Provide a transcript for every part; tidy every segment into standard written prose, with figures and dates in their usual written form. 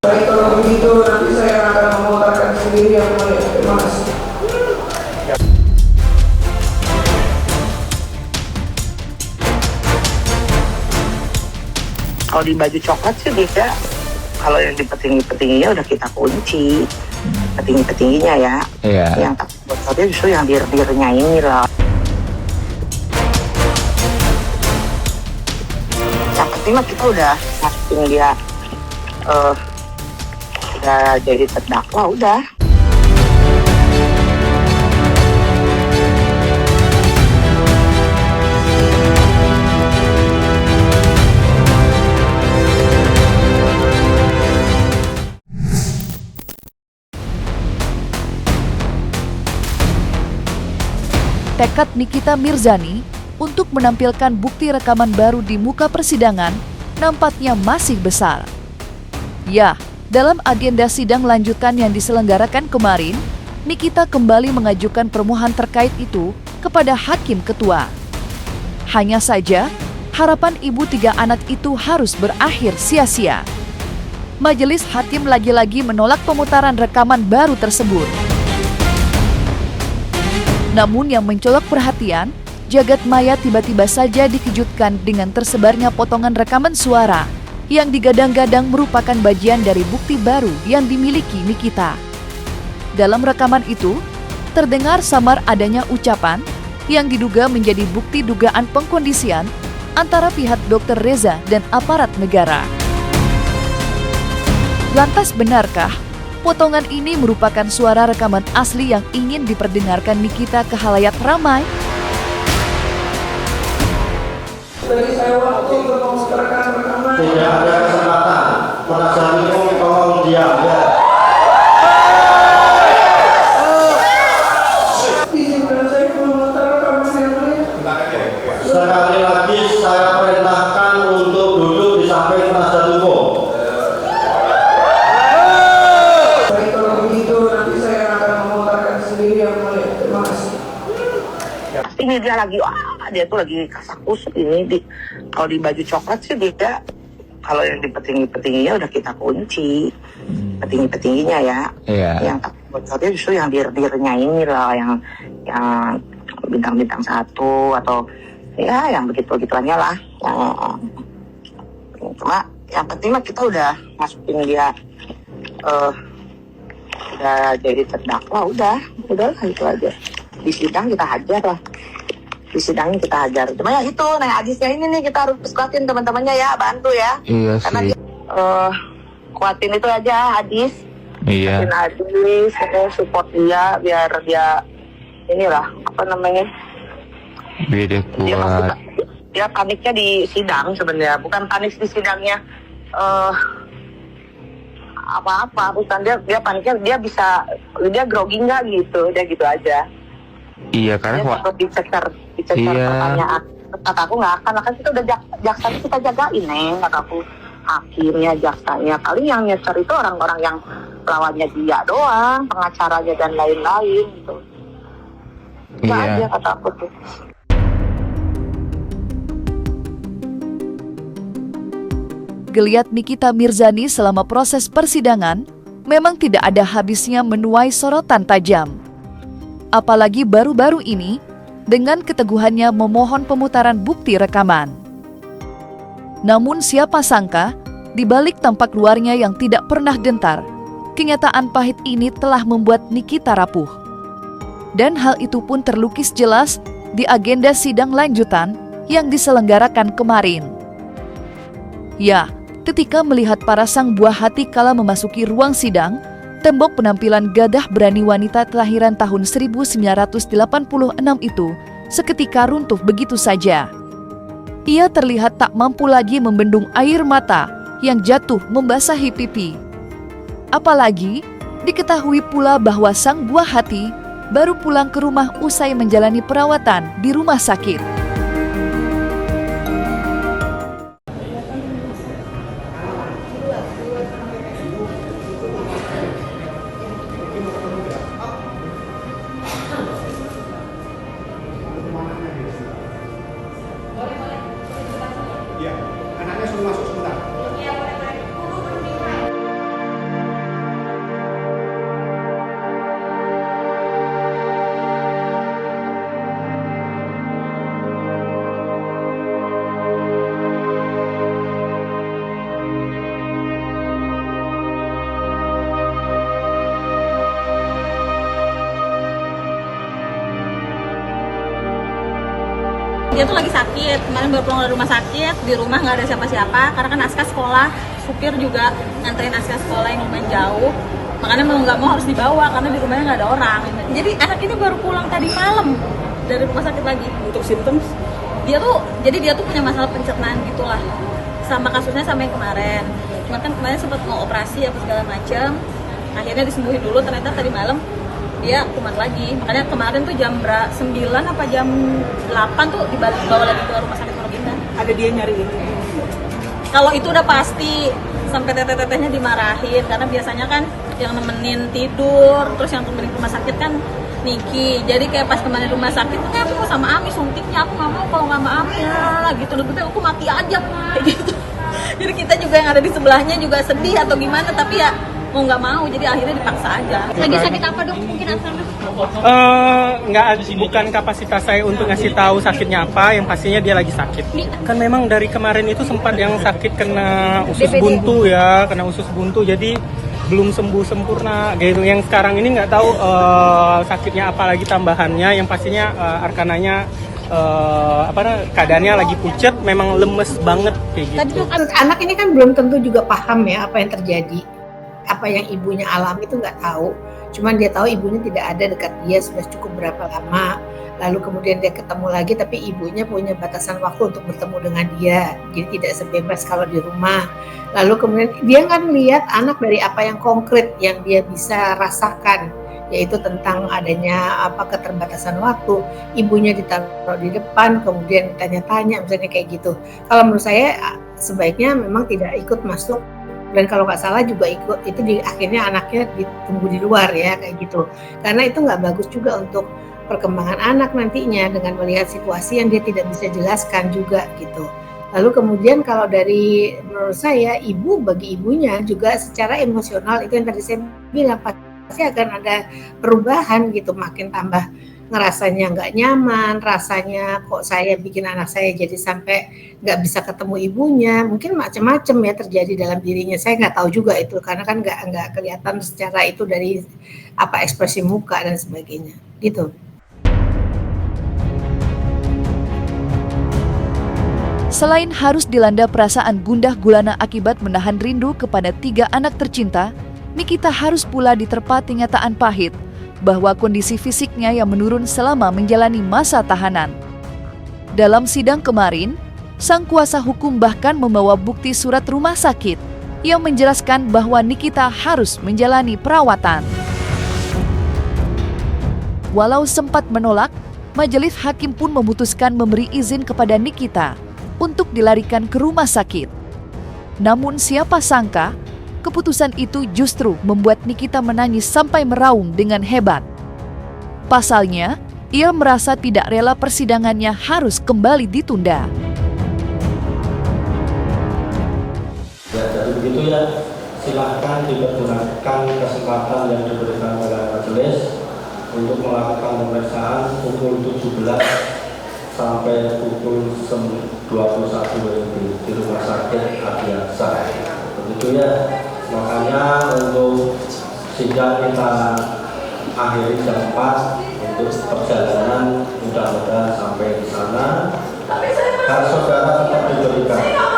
Baik, kalau begitu nanti saya akan memutarkan sendiri yang mulia. Terima kasih. Kalau di baju coklat sih bisa. Kalau yang di petinggi-petingginya udah kita kunci. Petinggi-petingginya ya. Iya. Yang tak bocornya justru yang dir-dirnya ini lah. Yang penting mah kita udah masukin dia udah jadi terdakwa udah. Tekad Nikita Mirzani untuk menampilkan bukti rekaman baru di muka persidangan nampaknya masih besar. Ya, dalam agenda sidang lanjutan yang diselenggarakan kemarin, Nikita kembali mengajukan permohonan terkait itu kepada Hakim Ketua. Hanya saja, harapan ibu 3 anak itu harus berakhir sia-sia. Majelis Hakim lagi-lagi menolak pemutaran rekaman baru tersebut. Namun yang mencolok perhatian, jagat maya tiba-tiba saja dikejutkan dengan tersebarnya potongan rekaman suara yang digadang-gadang merupakan bagian dari bukti baru yang dimiliki Nikita. Dalam rekaman itu, terdengar samar adanya ucapan yang diduga menjadi bukti dugaan pengkondisian antara pihak Dr. Reza dan aparat negara. Lantas benarkah potongan ini merupakan suara rekaman asli yang ingin diperdengarkan Nikita ke khalayak ramai? Beri saya waktu untuk memutarkan rekaman. Tidak ada kesempatan. Penasihat hukum tolong diam ya. Izinkan saya memutar rekaman yang mulia. Sekali lagi saya perintahkan untuk duduk di samping penasihat hukum. Baik, kalau begitu nanti saya akan memutarkan sendiri yang mulia. Terima kasih. Ini dia lagi, dia tuh lagi kasak-kusuk ini. Kalau di baju coklat sih dia, kalau yang di petinggi-petingginya udah kita kunci. Petinggi-petingginya ya. Iya. Yang tak bocornya justru yang dir-dirnya ini lah, yang bintang-bintang 1 atau ya yang begitu-begituannya lah. Cuma yang penting mah kita udah masukin dia udah jadi terdakwa, udah lah itu aja. Di sidang kita hajar lah. Di sidangnya kita hajar. Cuma ya itu, nah hadisnya ini nih kita harus kuatin teman-temannya ya, bantu ya. Iya Karena sih. dia, kuatin itu aja hadis. Iya. Kuatin hadis, support dia biar dia inilah apa namanya? Biar Dia kuat. dia paniknya di sidang sebenarnya, bukan panik di sidangnya apa-apa, bukan dia paniknya dia grogi nggak gitu, dia gitu aja. Iya, karena Dia takut dicecer Iya. pertanyaan. Kata aku nggak akan kita udah jaksanya kita jagain kata aku, hakimnya, jaksanya. Paling yang nyecer itu orang-orang yang lawannya dia doang, pengacaranya dan lain-lain gitu. Nggak Iya. aja kata aku tuh. Geliat Nikita Mirzani selama proses persidangan memang tidak ada habisnya menuai sorotan tajam. Apalagi baru-baru ini dengan keteguhannya memohon pemutaran bukti rekaman. Namun siapa sangka, di balik tampak luarnya yang tidak pernah gentar, kenyataan pahit ini telah membuat Nikita rapuh. Dan hal itu pun terlukis jelas di agenda sidang lanjutan yang diselenggarakan kemarin. Ya, ketika melihat para sang buah hati kala memasuki ruang sidang, tembok penampilan gagah berani wanita kelahiran tahun 1986 itu seketika runtuh begitu saja. Ia terlihat tak mampu lagi membendung air mata yang jatuh membasahi pipi. Apalagi diketahui pula bahwa sang buah hati baru pulang ke rumah usai menjalani perawatan di rumah sakit. dia tuh lagi sakit, kemarin baru pulang dari rumah sakit, di rumah nggak ada siapa-siapa, karena kan Aska sekolah, supir juga nganterin Aska sekolah yang lumayan jauh, makanya mau nggak mau harus dibawa, karena di rumahnya nggak ada orang. Jadi anak ini baru pulang tadi malam dari rumah sakit lagi. Untuk simptom? Dia tuh punya masalah pencernaan gitulah, sama kasusnya sama yang kemarin. Cuma kan kemarin sempat mau operasi apa segala macam, akhirnya disembuhin dulu, ternyata tadi malam dia kumat lagi. Makanya kemarin tuh jam 9 apa jam 8 tuh dibawa lagi ke rumah sakit Pondok. Ada dia nyariin. Kalau itu udah pasti, sampai teteh-tetehnya dimarahin, karena biasanya kan yang nemenin tidur, terus yang nemenin rumah sakit kan Niki. Jadi kayak pas kemarin rumah sakit, aku sama Ami suntiknya, aku nggak mau kalau nggak sama Ami lah gitu. Lebih aku mati aja kayak gitu. Jadi kita juga yang ada di sebelahnya juga sedih atau gimana, tapi ya mau nggak mau, jadi akhirnya dipaksa aja. Lagi sakit apa dok? Mungkin asal Bukan kapasitas saya untuk ngasih tahu sakitnya apa, yang pastinya dia lagi sakit. Kan memang dari kemarin itu sempat yang sakit kena usus buntu ya, jadi belum sembuh sempurna gitu. Yang sekarang ini nggak tahu sakitnya apa lagi tambahannya, yang pastinya Arkananya keadaannya lagi pucet, memang lemes banget kayak gitu. Anak ini kan belum tentu juga paham ya apa yang terjadi, apa yang ibunya alami itu nggak tahu. Cuman dia tahu ibunya tidak ada dekat dia sudah cukup berapa lama. Lalu kemudian dia ketemu lagi, tapi ibunya punya batasan waktu untuk bertemu dengan dia. Jadi tidak sebebas kalau di rumah. Lalu kemudian dia kan lihat anak dari apa yang konkret yang dia bisa rasakan, yaitu tentang adanya keterbatasan waktu. Ibunya ditaruh di depan, kemudian ditanya-tanya, misalnya kayak gitu. Kalau menurut saya sebaiknya memang tidak ikut masuk. Dan kalau nggak salah juga ikut itu akhirnya anaknya ditunggu di luar ya kayak gitu, karena itu nggak bagus juga untuk perkembangan anak nantinya dengan melihat situasi yang dia tidak bisa jelaskan juga gitu. Lalu kemudian kalau dari menurut saya bagi ibunya juga secara emosional itu yang tadi saya bilang pasti akan ada perubahan gitu, makin tambah ngerasanya nggak nyaman, rasanya kok saya bikin anak saya jadi sampai nggak bisa ketemu ibunya, mungkin macam-macam ya terjadi dalam dirinya. Saya nggak tahu juga itu karena kan nggak kelihatan secara itu dari ekspresi muka dan sebagainya gitu. Selain harus dilanda perasaan gundah gulana akibat menahan rindu kepada 3 anak tercinta, Nikita harus pula diterpa kenyataan pahit bahwa kondisi fisiknya yang menurun selama menjalani masa tahanan. Dalam sidang kemarin, sang kuasa hukum bahkan membawa bukti surat rumah sakit yang menjelaskan bahwa Nikita harus menjalani perawatan. Walau sempat menolak, majelis hakim pun memutuskan memberi izin kepada Nikita untuk dilarikan ke rumah sakit. Namun siapa sangka, keputusan itu justru membuat Nikita menangis sampai meraung dengan hebat. Pasalnya, ia merasa tidak rela persidangannya harus kembali ditunda. Ya, jadi begitu ya, silahkan dipergunakan kesempatan yang diberikan oleh majelis untuk melakukan pemeriksaan pukul 17 sampai pukul 21 di rumah sakit Adiaksa. Begitu ya. Makanya untuk sidang kita akhiri jam 4 untuk perjalanan mudah-mudahan sampai di sana. Dan saudara tetap diberikan.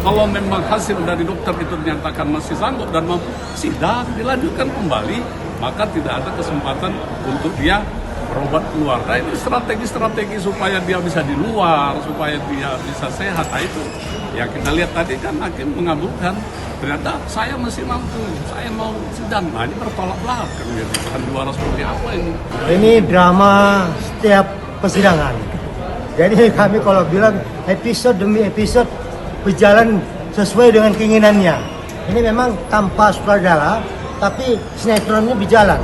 Kalau memang hasil dari dokter itu dinyatakan masih sanggup dan mampu, sidang dilanjutkan kembali, maka tidak ada kesempatan untuk dia berobat keluar. Nah ini strategi-strategi supaya dia bisa di luar, supaya dia bisa sehat. Nah itu ya kita lihat tadi kan hakim mengabulkan. Ternyata saya masih mampu, saya mau sidang. Nah ini bertolak belakang gitu. Kan juara seperti apa ini? Ini drama setiap persidangan. Jadi kami kalau bilang episode demi episode berjalan sesuai dengan keinginannya. Ini memang tanpa sutradara, tapi sinetronnya berjalan.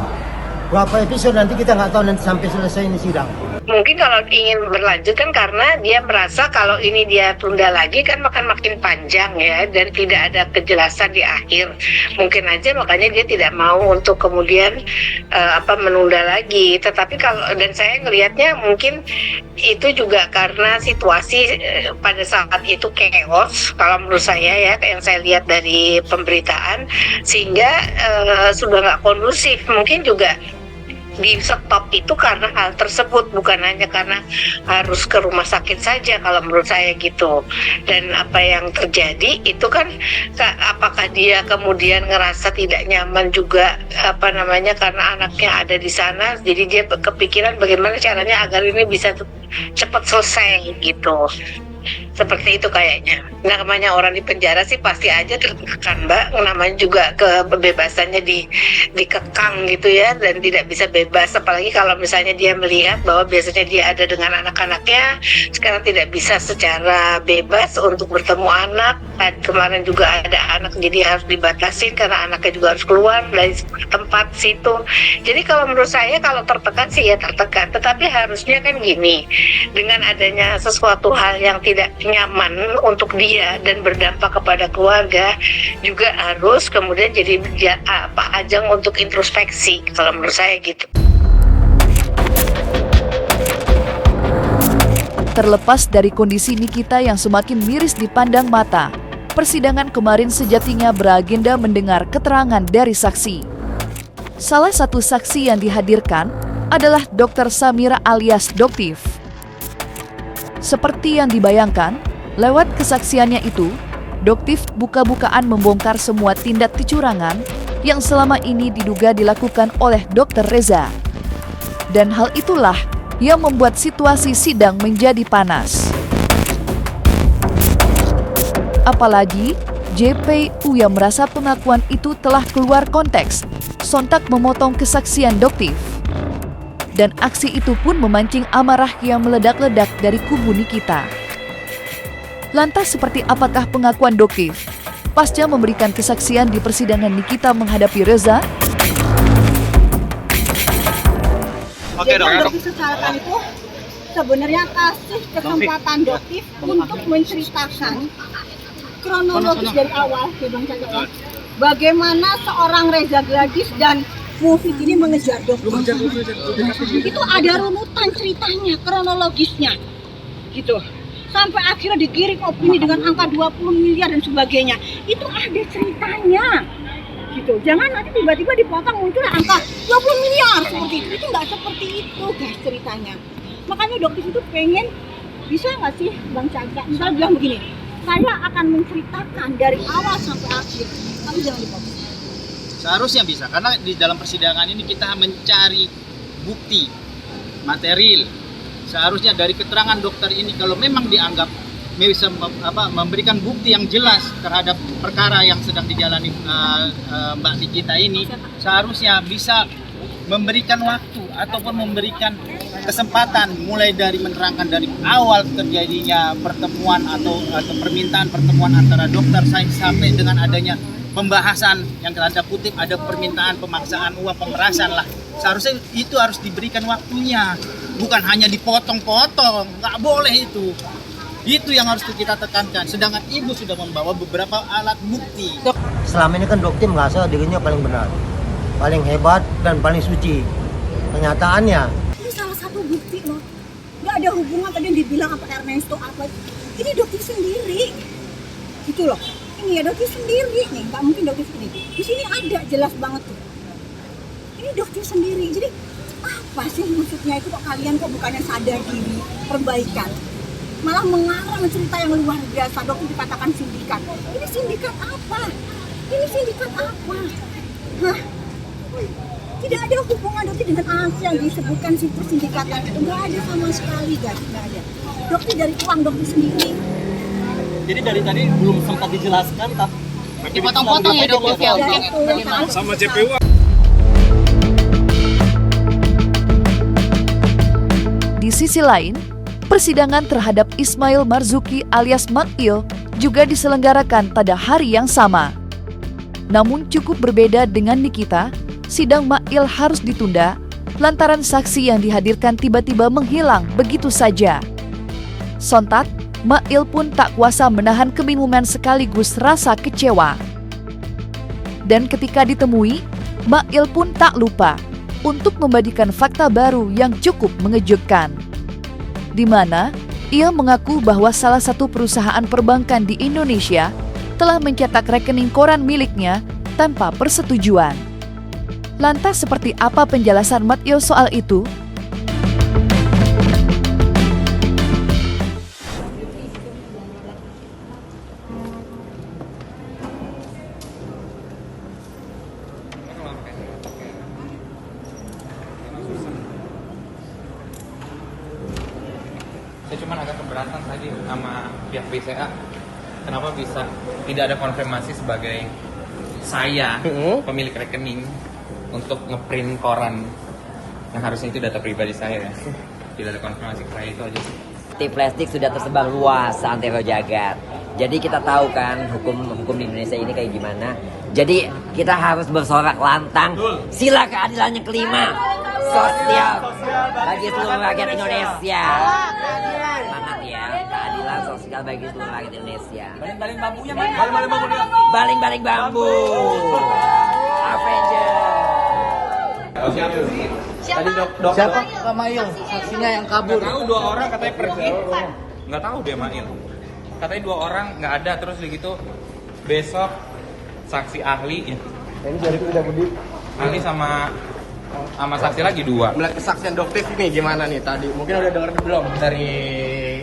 Berapa episode nanti kita nggak tahu nanti sampai selesai ini sidang. Mungkin kalau ingin berlanjut kan karena dia merasa kalau ini dia tunda lagi kan makin panjang ya, dan tidak ada kejelasan di akhir. Mungkin aja makanya dia tidak mau untuk kemudian menunda lagi. Tetapi kalau, dan saya ngelihatnya mungkin itu juga karena situasi pada saat itu chaos kalau menurut saya ya, yang saya lihat dari pemberitaan, sehingga sudah nggak kondusif. Mungkin juga di stop itu karena hal tersebut, bukan hanya karena harus ke rumah sakit saja kalau menurut saya gitu. Dan apa yang terjadi itu kan apakah dia kemudian ngerasa tidak nyaman juga karena anaknya ada di sana, jadi dia kepikiran bagaimana caranya agar ini bisa cepat selesai gitu. Seperti itu kayaknya. Namanya orang di penjara sih pasti aja tertekan, Mbak. Namanya juga kebebasannya dikekang gitu ya, dan tidak bisa bebas. Apalagi kalau misalnya dia melihat bahwa biasanya dia ada dengan anak-anaknya, sekarang tidak bisa secara bebas untuk bertemu anak. Dan kemarin juga ada anak, jadi harus dibatasin karena anaknya juga harus keluar dari tempat situ. Jadi kalau menurut saya kalau tertekan sih ya tertekan. Tetapi harusnya kan gini, dengan adanya sesuatu hal yang tidak nyaman untuk dia dan berdampak kepada keluarga, juga harus kemudian jadi ajang untuk introspeksi kalau menurut saya gitu. Terlepas dari kondisi Nikita yang semakin miris dipandang mata, persidangan kemarin sejatinya beragenda mendengar keterangan dari saksi. Salah satu saksi yang dihadirkan adalah Dr. Samira alias Doktif. Seperti yang dibayangkan, lewat kesaksiannya itu, Doktif buka-bukaan membongkar semua tindak kecurangan yang selama ini diduga dilakukan oleh Dr. Reza. Dan hal itulah yang membuat situasi sidang menjadi panas. Apalagi, JPU yang merasa pengakuan itu telah keluar konteks, sontak memotong kesaksian Doktif. Dan aksi itu pun memancing amarah yang meledak-ledak dari kubu Nikita. Lantas seperti apakah pengakuan Doktif pasca memberikan kesaksian di persidangan Nikita menghadapi Reza? Jadi Doktif secara itu sebenarnya kasih kesempatan Doktif untuk menceritakan kronologis dari awal, bagaimana seorang Reza Gladys dan Mufid ini mengejar Doktif. Itu ada runutan ceritanya, kronologisnya, gitu. Sampai akhirnya digiring opini dengan angka 20 miliar dan sebagainya. Itu ada ceritanya, gitu. Jangan nanti tiba-tiba dipotong muncul angka 20 miliar seperti itu. Itu nggak seperti itu, guys, ceritanya. Makanya Doktif itu pengen, bisa nggak sih Bang Chandra, misalnya bilang begini, saya akan menceritakan dari awal sampai akhir, tapi jangan dipotong. Seharusnya bisa, karena di dalam persidangan ini kita mencari bukti material. Seharusnya dari keterangan dokter ini kalau memang dianggap bisa memberikan bukti yang jelas terhadap perkara yang sedang dijalani Mbak Nikita ini, seharusnya bisa memberikan waktu ataupun memberikan kesempatan mulai dari menerangkan dari awal terjadinya pertemuan atau permintaan pertemuan antara dokter saya sampai dengan adanya pembahasan yang tanda kutip ada permintaan pemaksaan uang pemerasan lah. Seharusnya itu harus diberikan waktunya, bukan hanya dipotong-potong, nggak boleh itu. Itu yang harus kita tekankan. Sedangkan ibu sudah membawa beberapa alat bukti. Selama ini kan Doktif merasa dirinya paling benar, paling hebat dan paling suci. Kenyataannya ini salah satu bukti loh. Nggak ada hubungan tadi yang dibilang apa Ernesto apa. Ini Doktif sendiri, gitu loh. Ini ya Doktif sendiri nih, nggak mungkin Doktif sendiri. Di sini ada jelas banget tuh. Ini Doktif sendiri. Jadi apa sih maksudnya itu kok kalian kok bukannya sadar diri, perbaikan, malah mengarang cerita yang luar biasa. Doktif dikatakan sindikat. Ini sindikat apa? Ini sindikat apa? Hah? Tidak ada hubungan dokter dengan apa yang disebutkan sindikatan itu, nggak ada sama sekali, guys, nggak ada. Dokter dari uang dokter sendiri. Jadi dari tadi belum sempat dijelaskan, tapi Dipotong-potong ya dok, Sama JPU. Di sisi lain, persidangan terhadap Ismail Marzuki alias Makil juga diselenggarakan pada hari yang sama. Namun cukup berbeda dengan Nikita, sidang Makil harus ditunda lantaran saksi yang dihadirkan tiba-tiba menghilang begitu saja. Sontak, Makil pun tak kuasa menahan kebingungan sekaligus rasa kecewa. Dan ketika ditemui, Makil pun tak lupa untuk membagikan fakta baru yang cukup mengejutkan, di mana ia mengaku bahwa salah satu perusahaan perbankan di Indonesia telah mencetak rekening koran miliknya tanpa persetujuan. Lantas seperti apa penjelasan Makil soal itu? Saya cuma agak keberatan tadi sama pihak BCA. Kenapa bisa tidak ada konfirmasi sebagai saya pemilik rekening untuk ngeprint koran yang harusnya itu data pribadi saya. Tidak ada konfirmasi ke saya, itu aja. Plastik sudah tersebar luas seantero jagat. Jadi kita tahu kan hukum di Indonesia ini kayak gimana. Jadi kita harus bersorak lantang. Sila keadilan yang kelima. Sosial bagi seluruh rakyat Indonesia. Semangat ya, keadilan sosial bagi seluruh rakyat Indonesia. baling-baling bambunya mana? Baling-baling bambu. Avenger. Siapa? Pak Mail, saksinya yang kabur. Nggak tahu, 2 orang katanya pergi. Nggak tahu dia Mail. Katanya 2 orang nggak ada, terus gitu besok saksi ahli. Ini jadi udah budi. Ahli sama saksi lagi 2. Melihat kesaksian dokter nih gimana nih tadi? Mungkin udah denger belum dari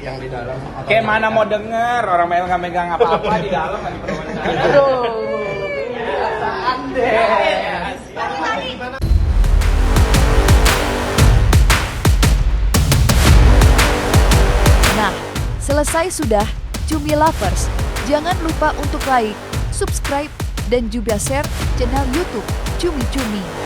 yang di dalam? Kayak mana mau denger, orang Mail nggak megang apa-apa di dalam lagi perwakilan. Aduh, perasaan deh. Nah, selesai sudah Cumi Lovers. Jangan lupa untuk like, subscribe, dan juga share channel YouTube Cumi Cumi.